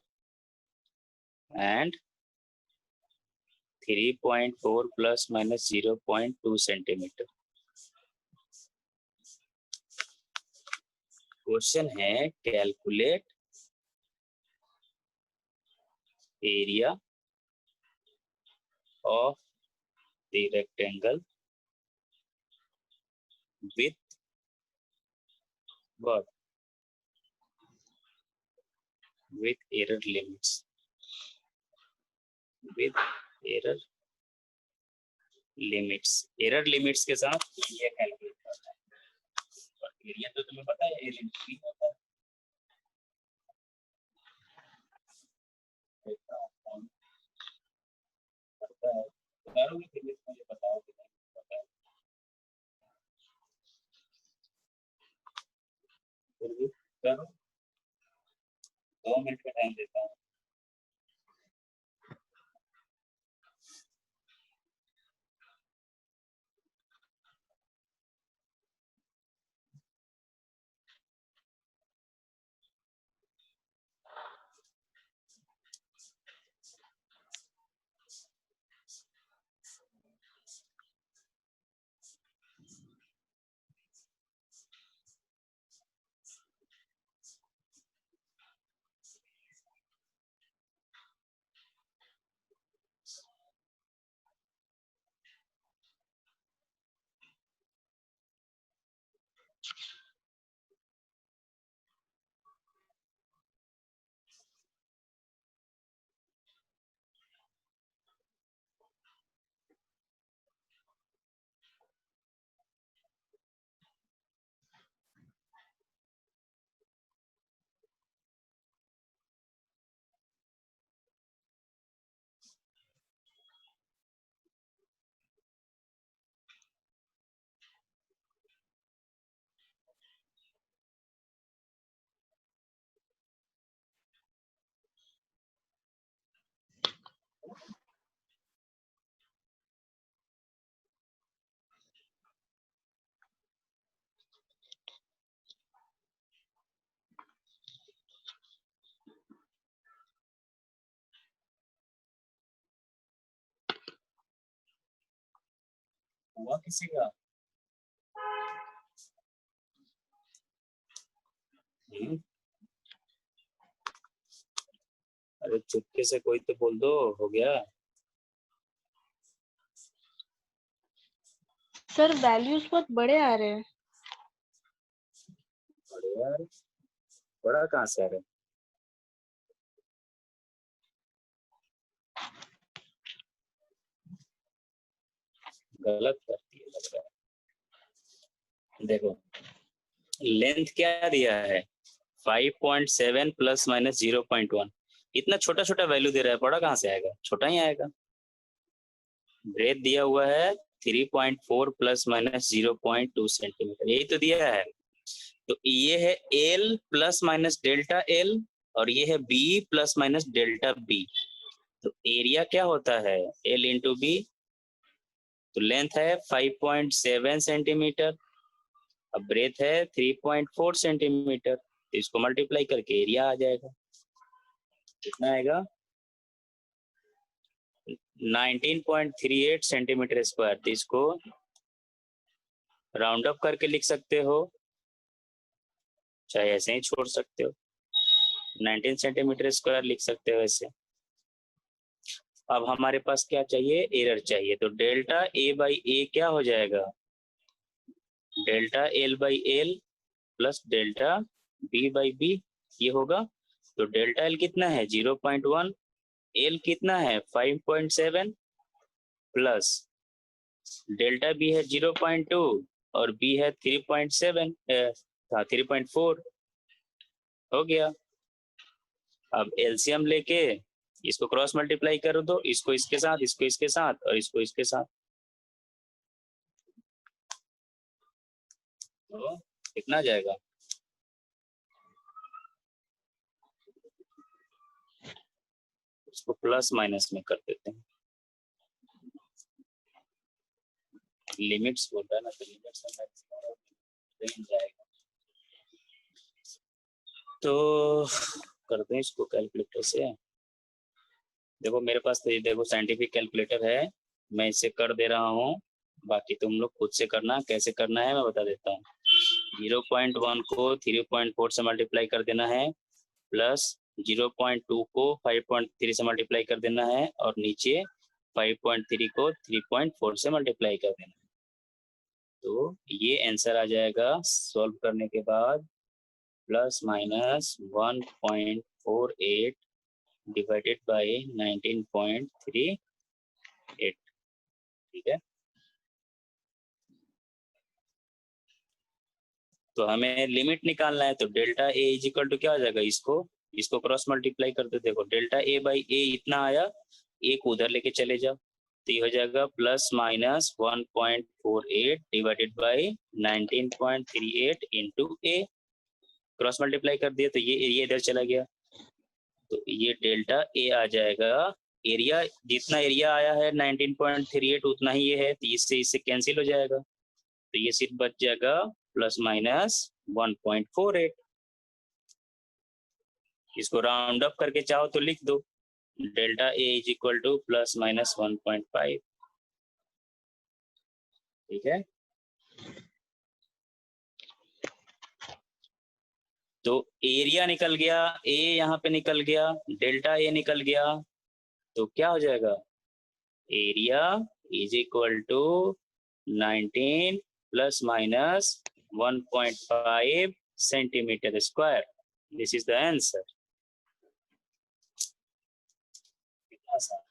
and 3.4 plus minus 0.2 centimetre. Question है calculate area of the rectangle with what? With error limits. With error limits. Error limits के साथ area calculate करना है। और एरिया तो तुम्हें पता है, एरिया लिमिट भी होता है। पता है, करोगे फिर मुझे बताओ कि नहीं पता है। फिर भी करो, 2 मिनट का टाइम देता हूँ। हुआ किसी का? अरे चुपके से कोई तो बोल दो, हो गया? सर वैल्यूज बहुत बड़े आ रहे हैं। बड़े यार, बड़ा कहाँ से आ रहा है? गलत करती है लग रहा है। देखो लेंथ क्या दिया है 5.7 प्लस माइनस 0.1। इतना छोटा छोटा वैल्यू दे रहा है, बड़ा कहाँ से आएगा? छोटा ही आएगा। ब्रेथ दिया हुआ है 3.4 प्लस माइनस 0.2 सेंटीमीटर, यही तो दिया है। तो ये है L plus minus delta L और ये है B plus minus delta B। तो एरिया क्या होता है L इंटू B। तो लेंथ है 5.7 सेंटीमीटर, अब ब्रेथ है 3.4 सेंटीमीटर, तो इसको मल्टीप्लाई करके एरिया आ जाएगा। कितना आएगा? 19.38 सेंटीमीटर स्क्वायर। तो इसको राउंड अप करके लिख सकते हो, चाहे ऐसे ही छोड़ सकते हो, 19 सेंटीमीटर स्क्वायर लिख सकते हो ऐसे। अब हमारे पास क्या चाहिए? एरर चाहिए। तो डेल्टा ए बाई ए क्या हो जाएगा? Delta L by L plus delta B by B, ये होगा। तो डेल्टा एल कितना है 0.1, एल कितना है 5.7 प्लस डेल्टा बी है 0.2 और बी है 3.7 3.4 हो गया। अब एलसीएम लेके इसको क्रॉस मल्टीप्लाई कर दो, इसको इसके साथ, इसको इसके साथ और इसको इसके साथ, तो कितना जाएगा? इसको प्लस माइनस में कर देते हैं, लिमिट्स बोलता है ना, तो लिमिट्स में मैक्सिमम जाएगा। तो करते हैं इसको कैलकुलेटर से। देखो मेरे पास तो ये देखो साइंटिफिक कैलकुलेटर है, मैं इसे कर दे रहा हूँ, बाकी तुम लोग खुद से करना, कैसे करना है मैं बता देता हूँ। 0.1 को 3.4 से मल्टीप्लाई कर देना है, प्लस 0.2 को 5.3 से मल्टीप्लाई कर देना है, और नीचे 5.3 को 3.4 से मल्टीप्लाई कर देना है। तो ये आंसर आ जाएगा सॉल्व करने के बाद प्लस माइनस 1.48 डिवाइडेड बाय 19.38, ठीक है। तो हमें लिमिट निकालना है, तो delta A is equal to क्या हो जाएगा, इसको क्रॉस मल्टीप्लाई कर दो। देखो डेल्टा ए बाई ए इतना आया, एक उधर लेके चले जाओ, तो ये हो जाएगा plus minus 1.48 divided by 19.38 into A. Cross multiply कर दिया तो ये इधर चला गया, तो ये डेल्टा ए आ जाएगा। एरिया, जितना एरिया आया है 19.38 उतना ही ये है, तो इससे कैंसिल हो जाएगा, तो ये सिर्फ बच जाएगा प्लस माइनस 1.48। इसको राउंड अप करके चाहो तो लिख दो, delta A is equal to plus minus 1.5, ठीक है। तो एरिया निकल गया, ए यहाँ पे निकल गया, डेल्टा ए निकल गया, तो क्या हो जाएगा, area is equal to 19 plus minus 1.5 centimetre square. This is the answer. कितना आसान।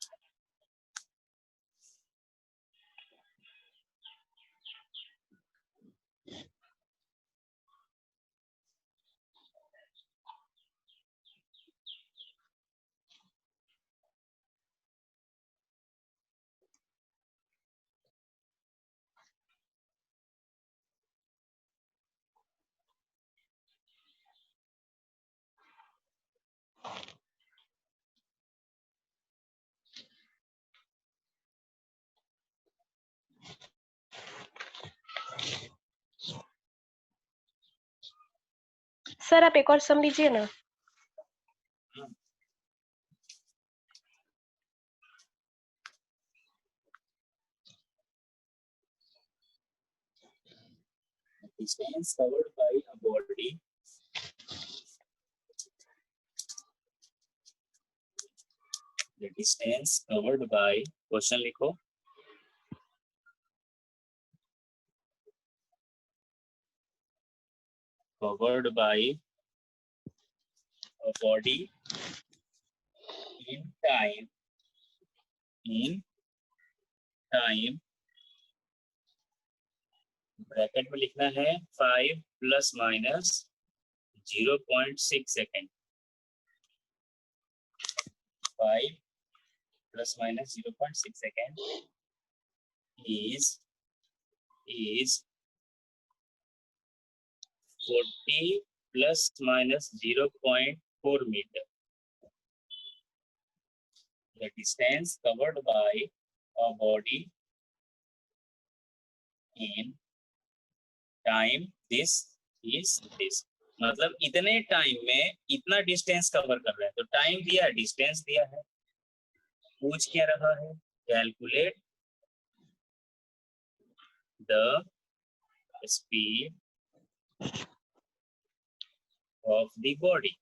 सर आप एक और सम लीजिए ना। Distance covered by a body the distance covered by, question लिखो, covered by a body in time bracket में लिखना है 5 plus minus 0.6 second, 5 plus minus 0.6 second is 40 plus minus 0.4 metre. The distance covered by a body in time this is this, मतलब इतने time में इतना distance cover कर रहे हैं, तो टाइम दिया है, डिस्टेंस दिया है, पूछ क्या रहा है, calculate the speed of the body,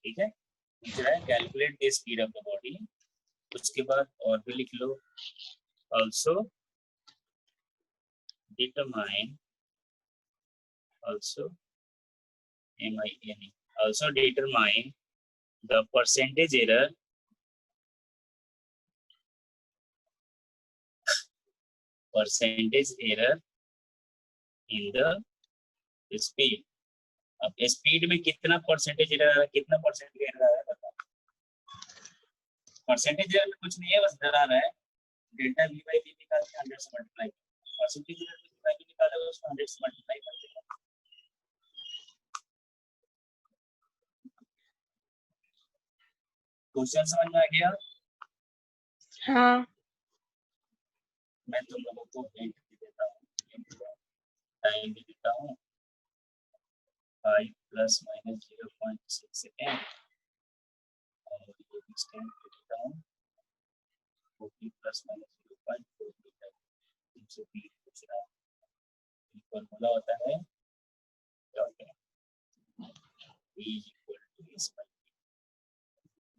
ठीक है। पूछ रहा है calculate the speed of the body, उसके बाद और भी लिख लो, also determine, also determine the percentage error percentage error in the speed. अब स्पीड में कितना परसेंटेज एरर आ रहा है, कितना परसेंटेज एरर आ रहा है बताओ। परसेंटेज एरर में कुछ नहीं है, बस डरा रहा है। डेल्टा वी बाई वी निकाल के 100 से मल्टीप्लाई, परसेंटेज एरर में वैल्यू निकालेगा उसको 100 से मल्टीप्लाई कर देगा। क्वेश्चन समझ में आ गया? हाँ मैं तुम लोगों को हिंट भी देता हूँ, टाइम भी देता हूँ, 5 प्लस माइनस 0.6 सेकेंड, और ये डिस्टेंस देता हूँ 40 प्लस माइनस 0.4 मीटर। तुमसे भी पूछ रहा है, फॉर्मूला होता है क्या होता है, E equal to S by T।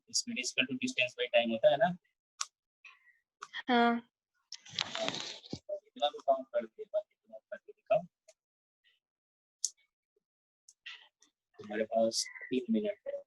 Speed equal to distance by time होता है ना। हाँ इतना भी काउंट कर दे, बाकी तुम करके दिखाओ। तुम्हारे पास 3 मिनट है।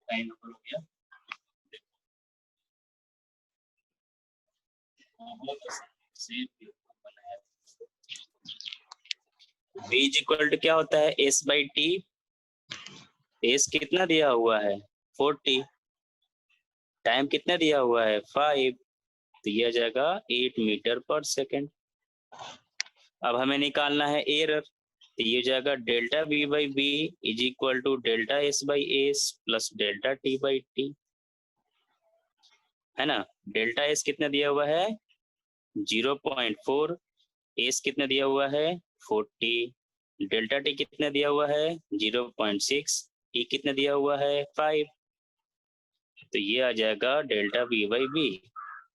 टाइम नंबर हो गया। V इक्वल टू क्या होता है, S बाई टी। S कितना दिया हुआ है 40, टाइम कितना दिया हुआ है 5, तो यह जाएगा 8 मीटर पर सेकेंड। अब हमें निकालना है एरर, तो ये जाएगा delta V by B is equal to delta S by S plus delta T by T, है ना। डेल्टा S कितना दिया हुआ है 0.4, S कितना दिया हुआ है 40, डेल्टा T कितना दिया हुआ है 0.6, T कितना दिया हुआ है 5, तो ये आ जाएगा डेल्टा V बाई बी।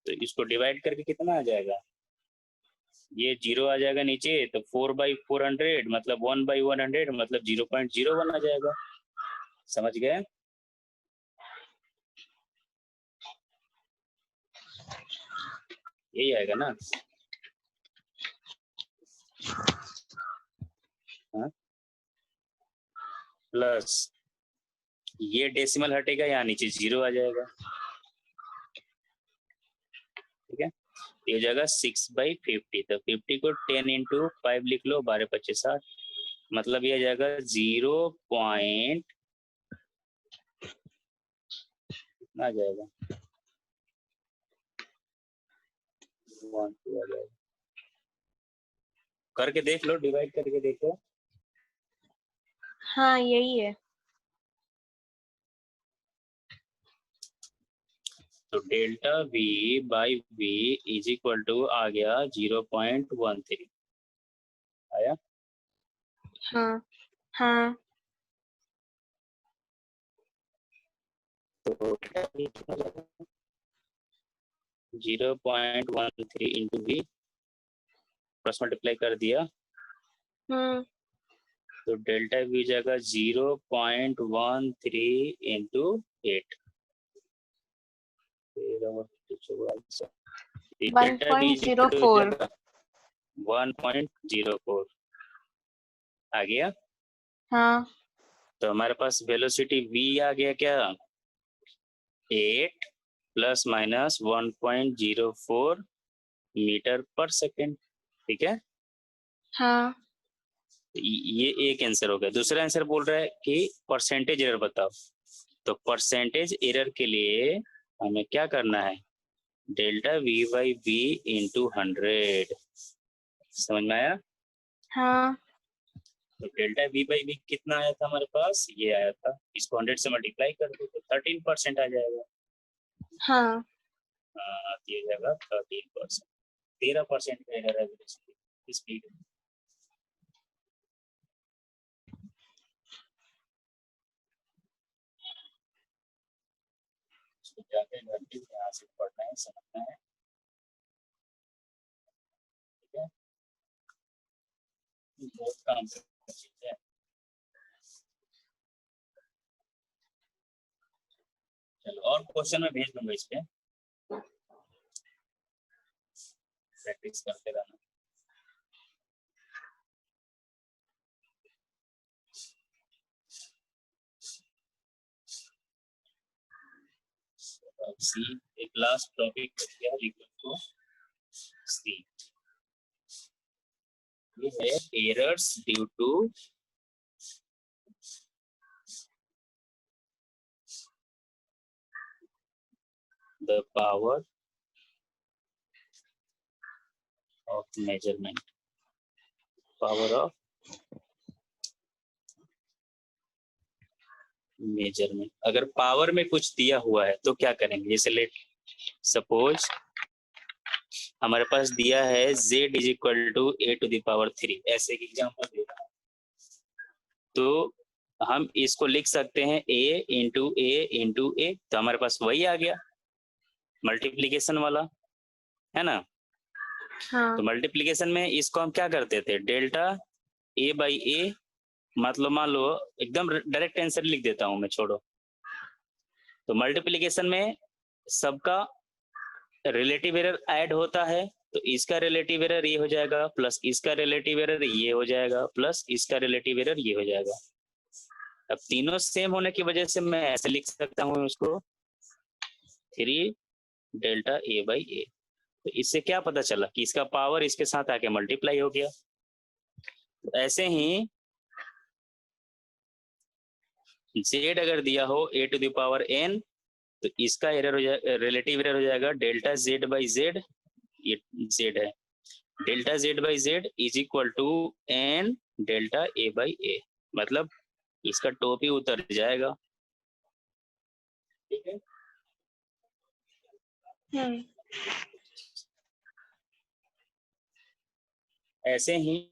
तो इसको डिवाइड करके कितना आ जाएगा, ये 0 आ जाएगा नीचे, तो 4/400 मतलब 1/100 मतलब 0.01 आ जाएगा। समझ गए? यही आएगा ना? हाँ, प्लस ये डेसिमल हटेगा, यहाँ नीचे 0 आ जाएगा। ठीक है, ये हो जाएगा 6/50। तो 50 को 10 × 5 लिख लो, 12 25 60, मतलब ये आ जाएगा 0. कितना आ जाएगा? 1 2 आ जाएगा। करके देख लो, डिवाइड करके देखो। हाँ यही है। तो delta V by V is equal to आ गया 0.13 आया। हाँ हाँ। तो 0.13 इंटू V प्लस मल्टीप्लाई कर दिया, तो डेल्टा V हो जाएगा 0.13 इंटू 8। 1.04। 1.04 आ गया। हाँ तो हमारे पास वेलोसिटी V आ गया क्या? 8 प्लस माइनस 1.04 मीटर पर सेकेंड। ठीक है, हाँ। ये एक आंसर हो गया। दूसरा आंसर बोल रहा है कि परसेंटेज एरर बताओ। तो परसेंटेज एरर के लिए हमें क्या करना है? Delta V by V into 100। समझ में आया? हाँ तो डेल्टा V बाई V कितना आया था हमारे पास? ये आया था। इसको 100 से मल्टीप्लाई कर दो तो 13% आ जाएगा। हाँ। ये जाएगा 13%। 13% का एरर है स्पीड। जाके यहाँ से पढ़ना है, समझना है। ठीक है, बहुत काम चीज है। चलो, और क्वेश्चन में भेज दूंगा, इस पे प्रैक्टिस करते रहना। सी एक लास्ट टॉपिक क्या लिखो को सी, ये है errors due to the power of measurement. Power of measurement. अगर पावर में कुछ दिया हुआ है तो क्या करेंगे? जैसे लेट सपोज हमारे पास दिया है z is equal to a⁻3, ऐसे एग्जाम्पल दे रहा हूं। तो हम इसको लिख सकते हैं a इंटू ए, तो हमारे पास वही आ गया मल्टीप्लीकेशन वाला, है ना? हाँ तो मल्टीप्लीकेशन में इसको हम क्या करते थे? डेल्टा a बाई ए, मतलब मान लो एकदम डायरेक्ट आंसर लिख देता हूं मैं, छोड़ो। तो मल्टीप्लीकेशन में सबका रिलेटिव एरर ऐड होता है, तो इसका रिलेटिव एरर ये हो जाएगा, प्लस इसका रिलेटिव एरर ये हो जाएगा, प्लस इसका रिलेटिव एरर ये हो जाएगा। अब तीनों सेम होने की वजह से मैं ऐसे लिख सकता हूँ उसको 3 डेल्टा a बाई ए। तो इससे क्या पता चला कि इसका पावर इसके साथ आके मल्टीप्लाई हो गया। तो ऐसे ही z अगर दिया हो a⁻n, तो इसका एरर हो जाएगा, रिलेटिव एरर हो जाएगा डेल्टा z बाई जेड। ये z है, delta z by Z is equal to n delta a by a, मतलब इसका टॉप ही उतर जाएगा। ठीक है, ऐसे ही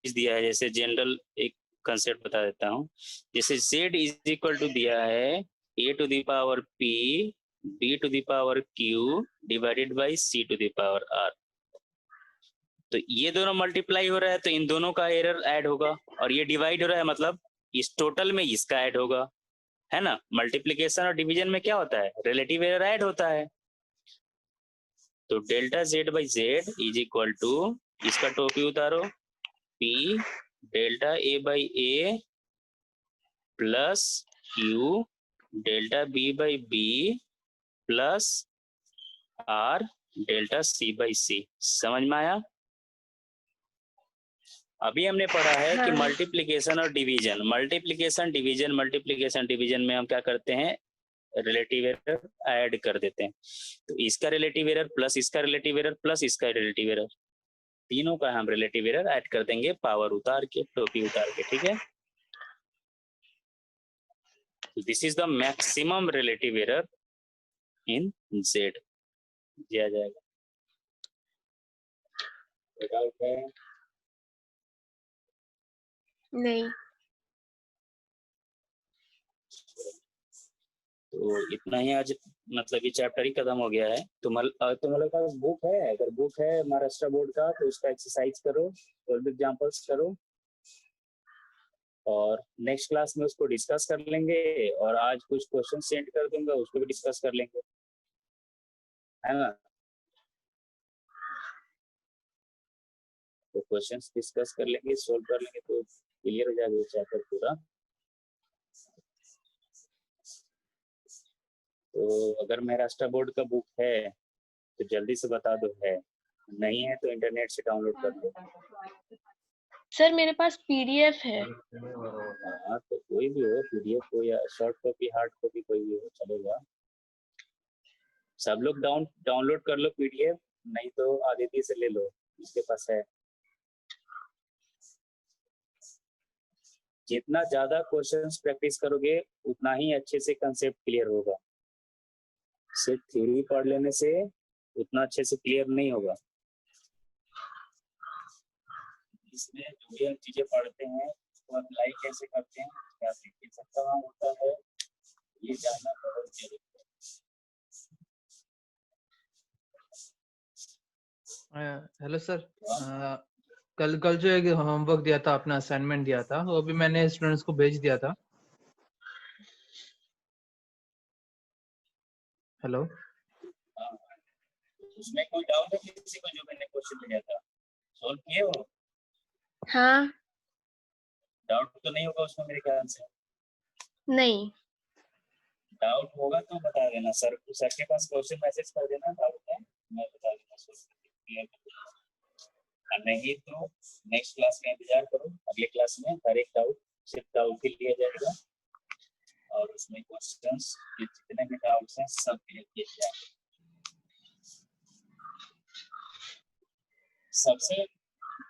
दिया है, जैसे जनरल एक कंसेप्ट बता देता हूँ। जैसे z इज इक्वल टू दिया है a⁻p b⁻q divided by c⁻r। तो ये दोनों मल्टीप्लाई हो रहा है तो इन दोनों का एरर ऐड होगा, और ये डिवाइड हो रहा है मतलब इस टोटल में इसका ऐड होगा, है ना? मल्टीप्लिकेशन और डिवीजन में क्या होता है? रिलेटिव एरर ऐड होता है। तो delta Z by Z is equal to, इसका टोपी उतारो, p delta A by A plus q delta B by b plus r delta c by c. समझ में आया? अभी हमने पढ़ा है कि हाँ। मल्टीप्लिकेशन और डिवीजन, मल्टीप्लिकेशन डिवीजन में हम क्या करते हैं, रिलेटिव एरर ऐड कर देते हैं। तो इसका रिलेटिव एरर प्लस इसका रिलेटिव एरर प्लस इसका रिलेटिव एरर, तीनों का हम रिलेटिव एरर ऐड कर देंगे पावर उतार के, टोपी उतार के। ठीक है, this is the maximum relative error in Z दिया जाएगा। डाउट है? नहीं। तो इतना ही आज, मतलब ये चैप्टर ही खत्म हो गया है। तुम्हारे पास बुक है? अगर बुक है महाराष्ट्र बोर्ड का तो उसका एक्सरसाइज करो, 12 एग्जांपल्स करो, और नेक्स्ट क्लास में उसको डिस्कस कर लेंगे। और आज कुछ क्वेश्चन सेंड कर दूंगा, उसको भी डिस्कस कर लेंगे, है ना? तो क्वेश्चंस डिस्कस कर लेंगे, सोल्व कर लेंगे तो क्लियर हो जाएगा चैप्टर पूरा। तो अगर महाराष्ट्र बोर्ड का बुक है तो जल्दी से बता दो, है नहीं है तो इंटरनेट से डाउनलोड कर लो। सर मेरे पास पीडीएफ है। हाँ तो कोई भी हो, पीडीएफ हो या शॉर्ट कॉपी हार्ड कॉपी, कोई भी हो चलेगा। सब लोग डाउनलोड कर लो पीडीएफ, नहीं तो आदित्य से ले लो, उसके पास है। जितना ज्यादा क्वेश्चंस प्रैक्टिस करोगे उतना ही अच्छे से कंसेप्ट क्लियर होगा। सिर्फ थ्योरी पढ़ लेने से उतना अच्छे से क्लियर नहीं होगा। इसमें जो भी हम चीजें पढ़ते हैं उसको अप्लाई कैसे करते हैं, क्या एप्लीकेशन कहाँ होता है, ये जानना बहुत जरूरी है। हेलो सर, कल जो एक होमवर्क दिया था, अपना असाइनमेंट दिया था, वो भी मैंने स्टूडेंट्स को भेज दिया था। हेलो, उसमें कोई डाउट है किसी को जो मैंने क्वेश्चन दिया था, सॉल्व किए हो? हाँ। डाउट तो नहीं होगा उसमें मेरे ख्याल से। नहीं। डाउट होगा तो बता देना, सर के पास क्वेश्चन मैसेज कर देना, डाउट है मैं बता दूंगा, सॉल्व क्लियर कर दूंगा। नहीं तो नेक्स्ट क्लास का इंतजार करो, अगले क्लास में हर एक डाउट सिर्फ डाउट ही लिया जाएगा और उसमें क्वेश्चंस जितने भी डाउट्स हैं सब क्लियर किए जाएंगे। सबसे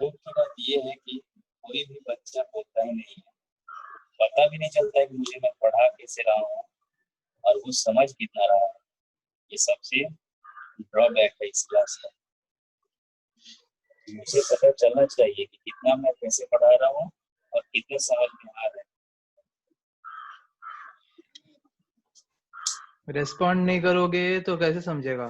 दुख की बात ये है कि कोई भी बच्चा बोलता ही नहीं है, पता भी नहीं चलता है कि मुझे मैं पढ़ा कैसे रहा हूँ और वो समझ कितना रहा है। ये सबसे ड्रॉबैक है इस क्लास का। मुझे पता चलना चाहिए कि कितना मैं कैसे पढ़ा रहा हूँ और कितने समझ में आ रहे हैं। रेस्पॉन्ड नहीं करोगे तो कैसे समझेगा?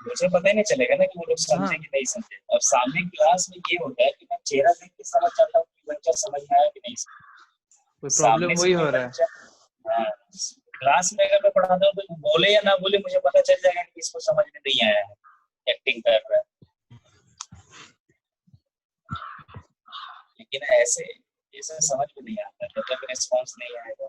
मुझे पता ही नहीं चलेगा ना कि वो लोग समझे कि नहीं समझे। और सामने क्लास में ये होता है कि मैं चेहरा देख के समझ जाता हूँ कि बच्चा समझ में आया कि नहीं समझ। प्रॉब्लम वही हो रहा है। क्लास में अगर मैं पढ़ाता हूँ तो बोले या ना बोले मुझे पता चल जाएगा कि इसको समझ में नहीं आया है, एक्टिंग कर रहा है। लेकिन ऐसे समझ में नहीं आता जब तक रिस्पॉन्स नहीं आएगा।